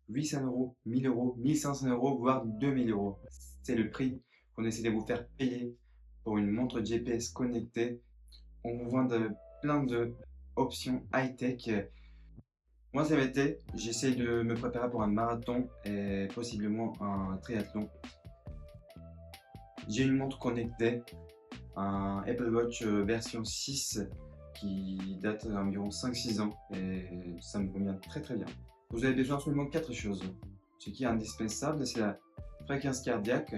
800 euros, 1000 euros, 1500 euros, voire 2000 euros. C'est le prix qu'on essaie de vous faire payer pour une montre GPS connectée. On vous vend plein de options high-tech. Moi, cet été, j'essaie de me préparer pour un marathon et possiblement un triathlon. J'ai une montre connectée, un Apple Watch version 6 qui date d'environ 5-6 ans et ça me convient très très bien. Vous avez besoin seulement de 4 choses. Ce qui est indispensable, c'est la fréquence cardiaque,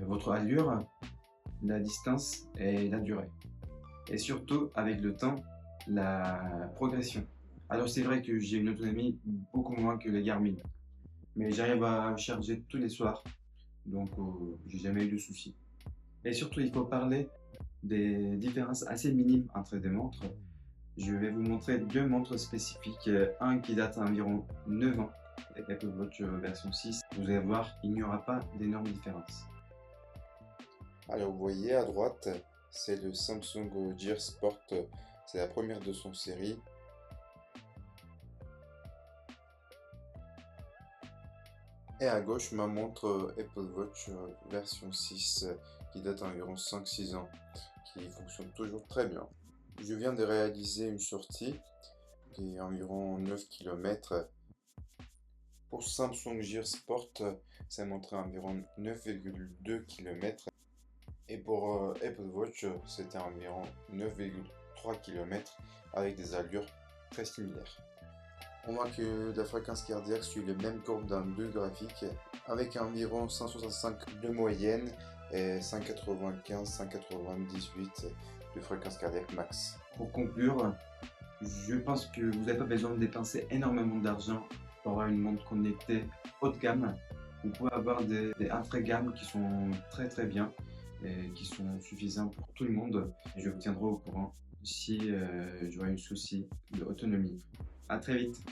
votre allure, la distance et la durée. Et surtout, avec le temps, la progression. Alors c'est vrai que j'ai une autonomie beaucoup moins que les Garmin, mais j'arrive à charger tous les soirs, donc j'ai jamais eu de soucis. Et surtout, il faut parler des différences assez minimes entre des montres. Je vais vous montrer deux montres spécifiques, un qui date d'environ 9 ans, Apple Watch version 6. Vous allez voir, il n'y aura pas d'énormes différences. Alors vous voyez à droite, c'est le Samsung Gear Sport, c'est la première de son série. Et à gauche, ma montre Apple Watch version 6 qui date d'environ 5-6 ans, qui fonctionne toujours très bien. Je viens de réaliser une sortie qui est environ 9 km. Pour Samsung Gear Sport, ça montrait environ 9,2 km. Et pour Apple Watch, c'était environ 9,3 km avec des allures très similaires. On voit que la fréquence cardiaque suit les mêmes courbes dans deux graphiques avec environ 165 de moyenne et 195-198 de fréquence cardiaque max. Pour conclure, je pense que vous n'avez pas besoin de dépenser énormément d'argent pour avoir une montre connectée haut de gamme. Vous pouvez avoir des entrées gamme qui sont très très bien et qui sont suffisants pour tout le monde. Je vous tiendrai au courant si j'aurai un souci d'autonomie. À très vite.